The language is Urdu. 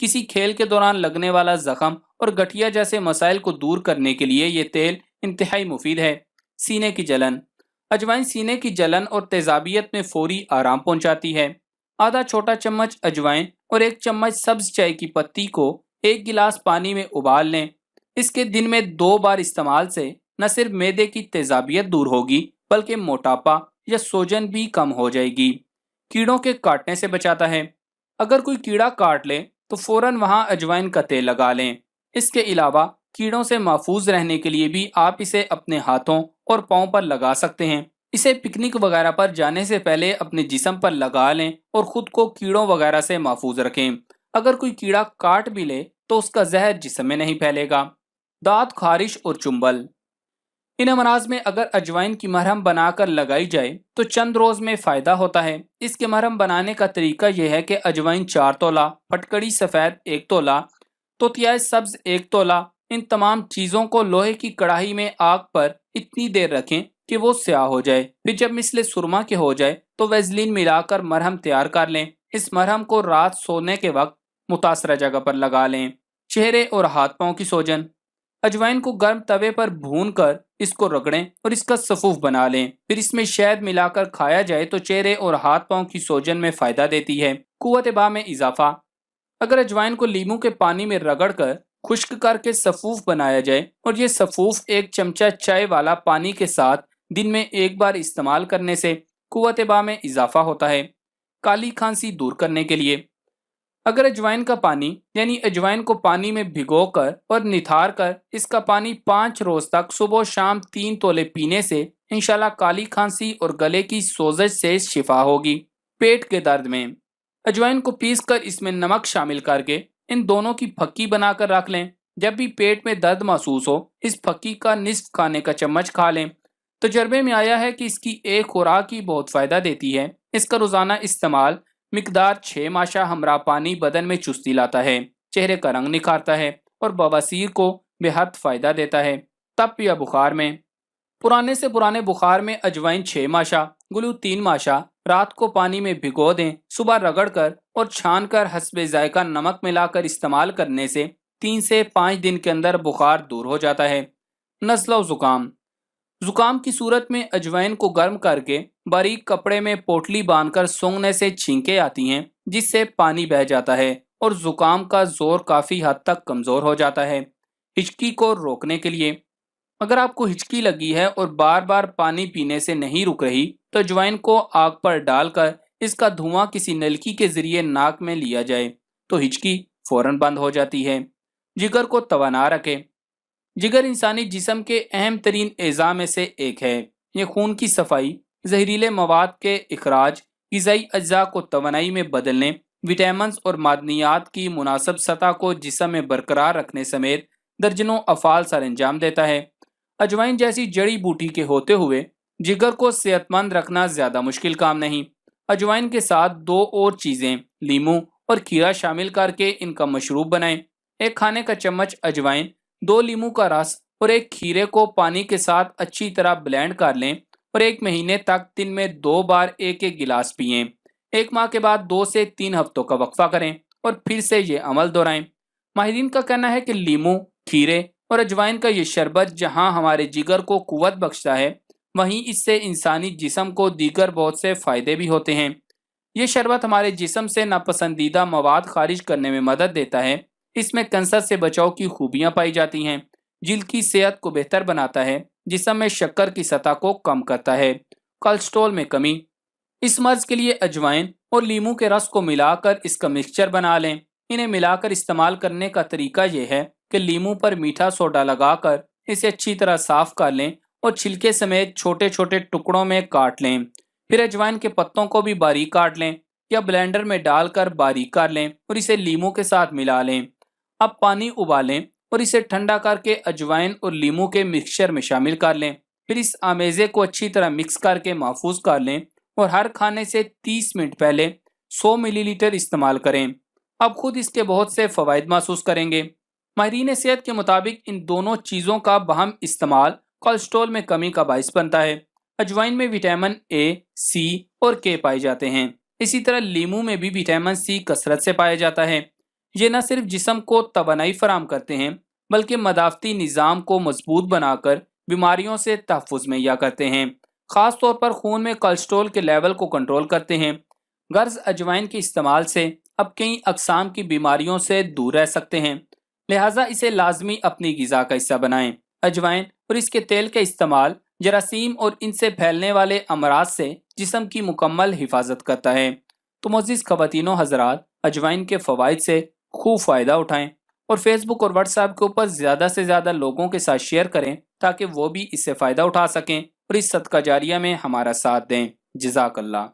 کسی کھیل کے دوران لگنے والا زخم اور گٹھیا جیسے مسائل کو دور کرنے کے لیے یہ تیل انتہائی مفید ہے۔ سینے کی جلن۔ اجوائن سینے کی جلن اور تیزابیت میں فوری آرام پہنچاتی ہے۔ آدھا چھوٹا چمچ اجوائن اور 1 چمچ سبز چائے کی پتی کو 1 گلاس پانی میں ابال لیں۔ اس کے دن میں 2 بار استعمال سے نہ صرف معدے کی تیزابیت دور ہوگی بلکہ موٹاپا یا سوجن بھی کم ہو جائے گی۔ کیڑوں کے کاٹنے سے بچاتا ہے۔ اگر کوئی کیڑا کاٹ لے تو فوراً وہاں اجوائن کا تیل لگا لیں۔ اس کے علاوہ کیڑوں سے محفوظ رہنے کے لیے بھی آپ اسے اپنے ہاتھوں اور پاؤں پر لگا سکتے ہیں۔ اسے پکنک وغیرہ پر جانے سے پہلے اپنے جسم پر لگا لیں اور خود کو کیڑوں وغیرہ سے محفوظ رکھیں۔ اگر کوئی کیڑا کاٹ بھی لے تو اس کا زہر جسم میں نہیں پھیلے گا۔ دانت خارش اور چنبل۔ ان امراض میں اگر اجوائن کی مرہم بنا کر لگائی جائے تو چند روز میں فائدہ ہوتا ہے۔ اس کے مرہم بنانے کا طریقہ یہ ہے کہ اجوائن 4 تولہ، پھٹکڑی سفید 1 تولہ، توتیائے سبز 1 تولہ، ان تمام چیزوں کو لوہے کی کڑاہی میں آگ پر اتنی دیر رکھیں کہ وہ سیاہ ہو جائے۔ پھر جب مثل سرما کے ہو جائے تو ویزلین ملا کر مرہم تیار کر لیں۔ اس مرہم کو رات سونے کے وقت متاثرہ جگہ پر لگا لیں۔ چہرے اور ہاتھ پاؤں کی سوجن۔ اجوائن کو گرم توے پر بھون کر اس کو رگڑیں اور اس کا سفوف بنا لیں۔ پھر اس میں شہد ملا کر کھایا جائے تو چہرے اور ہاتھ پاؤں کی سوجن میں فائدہ دیتی ہے۔ قوت باہ میں اضافہ۔ اگر اجوائن کو لیموں کے پانی میں رگڑ کر خشک کر کے سفوف بنایا جائے اور یہ سفوف 1 چمچہ چائے والا پانی کے ساتھ دن میں 1 بار استعمال کرنے سے قوت باہ میں اضافہ ہوتا ہے۔ کالی کھانسی دور کرنے کے لیے اگر اجوائن کا پانی یعنی اجوائن کو پانی میں بھگو کر اور نتھار کر اس کا پانی 5 روز تک صبح و شام 3 تولے پینے سے انشاءاللہ کالی کھانسی اور گلے کی سوزش سے شفا ہوگی۔ پیٹ کے درد میں اجوائن کو پیس کر اس میں نمک شامل کر کے ان دونوں کی پھکی بنا کر رکھ لیں۔ جب بھی پیٹ میں درد محسوس ہو اس پھکی کا نصف کھانے کا چمچ کھا لیں۔ تجربے میں آیا ہے کہ اس کی ایک خوراک ہی بہت فائدہ دیتی ہے۔ اس کا روزانہ استعمال مقدار 6 ماشا ہمراہ پانی بدن میں چستی لاتا ہے، چہرے کا رنگ نکھارتا ہے اور بواسیر کو بے حد فائدہ دیتا ہے۔ تپ یا بخار میں پرانے سے پرانے بخار میں اجوائن 6 ماشا، گلو 3 ماشا رات کو پانی میں بھگو دیں، صبح رگڑ کر اور چھان کر حسب ذائقہ نمک ملا کر استعمال کرنے سے 3 سے 5 دن کے اندر بخار دور ہو جاتا ہے۔ نزلہ و زکام زکام کی صورت میں اجوائن کو گرم کر کے باریک کپڑے میں پوٹلی باندھ کر سونگنے سے چھینکیں آتی ہیں جس سے پانی بہہ جاتا ہے اور زکام کا زور کافی حد تک کمزور ہو جاتا ہے۔ ہچکی کو روکنے کے لیے اگر آپ کو ہچکی لگی ہے اور بار بار پانی پینے سے نہیں رک رہی تو اجوائن کو آگ پر ڈال کر اس کا دھواں کسی نلکی کے ذریعے ناک میں لیا جائے تو ہچکی فوراً بند ہو جاتی ہے۔ جگر کو توانا رکھے جگر انسانی جسم کے اہم ترین اعضاء میں سے ایک ہے۔ یہ خون کی صفائی، زہریلے مواد کے اخراج، غذائی اجزاء کو توانائی میں بدلنے، وٹامنز اور معدنیات کی مناسب سطح کو جسم میں برقرار رکھنے سمیت درجنوں افعال سر انجام دیتا ہے۔ اجوائن جیسی جڑی بوٹی کے ہوتے ہوئے جگر کو صحت مند رکھنا زیادہ مشکل کام نہیں۔ اجوائن کے ساتھ 2 اور چیزیں لیموں اور کھیرا شامل کر کے ان کا مشروب بنائیں۔ 1 کھانے کا چمچ اجوائن، 2 لیموں کا رس اور 1 کھیرے کو پانی کے ساتھ اچھی طرح بلینڈ کر لیں اور 1 مہینے تک دن میں 2 بار 1 گلاس پئیں۔ 1 ماہ کے بعد 2 سے 3 ہفتوں کا وقفہ کریں اور پھر سے یہ عمل دہرائیں۔ ماہرین کا کہنا ہے کہ لیموں، کھیرے اور اجوائن کا یہ شربت جہاں ہمارے جگر کو قوت بخشتا ہے وہیں اس سے انسانی جسم کو دیگر بہت سے فائدے بھی ہوتے ہیں۔ یہ شربت ہمارے جسم سے ناپسندیدہ مواد خارج کرنے میں مدد دیتا ہے۔ اس میں کینسر سے بچاؤ کی خوبیاں پائی جاتی ہیں، جلد کی صحت کو بہتر بناتا ہے، جسم میں شکر کی سطح کو کم کرتا ہے، کولیسٹرول میں کمی۔ اس مرض کے لیے اجوائن اور لیموں کے رس کو ملا کر اس کا مکسچر بنا لیں۔ انہیں ملا کر استعمال کرنے کا طریقہ یہ ہے کہ لیموں پر میٹھا سوڈا لگا کر اسے اچھی طرح صاف کر لیں اور چھلکے سمیت چھوٹے چھوٹے ٹکڑوں میں کاٹ لیں۔ پھر اجوائن کے پتوں کو بھی باریک کاٹ لیں یا بلینڈر میں ڈال کر باریک کر لیں اور اسے لیموں کے ساتھ ملا لیں۔ اب پانی ابالیں اور اسے ٹھنڈا کر کے اجوائن اور لیموں کے مکسچر میں شامل کر لیں۔ پھر اس آمیزے کو اچھی طرح مکس کر کے محفوظ کر لیں اور ہر کھانے سے 30 منٹ پہلے 100 ملی لیٹر استعمال کریں۔ اب خود اس کے بہت سے فوائد محسوس کریں گے۔ ماہرین صحت کے مطابق ان دونوں چیزوں کا باہم استعمال کولیسٹرول میں کمی کا باعث بنتا ہے۔ اجوائن میں وٹامن اے، سی اور کے پائے جاتے ہیں۔ اسی طرح لیموں میں بھی وٹامن سی کثرت سے پایا جاتا ہے۔ یہ نہ صرف جسم کو توانائی فراہم کرتے ہیں بلکہ مدافعتی نظام کو مضبوط بنا کر بیماریوں سے تحفظ مہیا کرتے ہیں۔ خاص طور پر خون میں کولیسٹرول کے لیول کو کنٹرول کرتے ہیں۔ غرض اجوائن کے استعمال سے اب کئی اقسام کی بیماریوں سے دور رہ سکتے ہیں، لہٰذا اسے لازمی اپنی غذا کا حصہ بنائیں۔ اجوائن اور اس کے تیل کا استعمال جراثیم اور ان سے پھیلنے والے امراض سے جسم کی مکمل حفاظت کرتا ہے۔ تو معزز خواتین و حضرات، اجوائن کے فوائد سے خوب فائدہ اٹھائیں اور فیس بک اور واٹس ایپ کے اوپر زیادہ سے زیادہ لوگوں کے ساتھ شیئر کریں تاکہ وہ بھی اس سے فائدہ اٹھا سکیں اور اس صدقہ جاریہ میں ہمارا ساتھ دیں۔ جزاک اللہ۔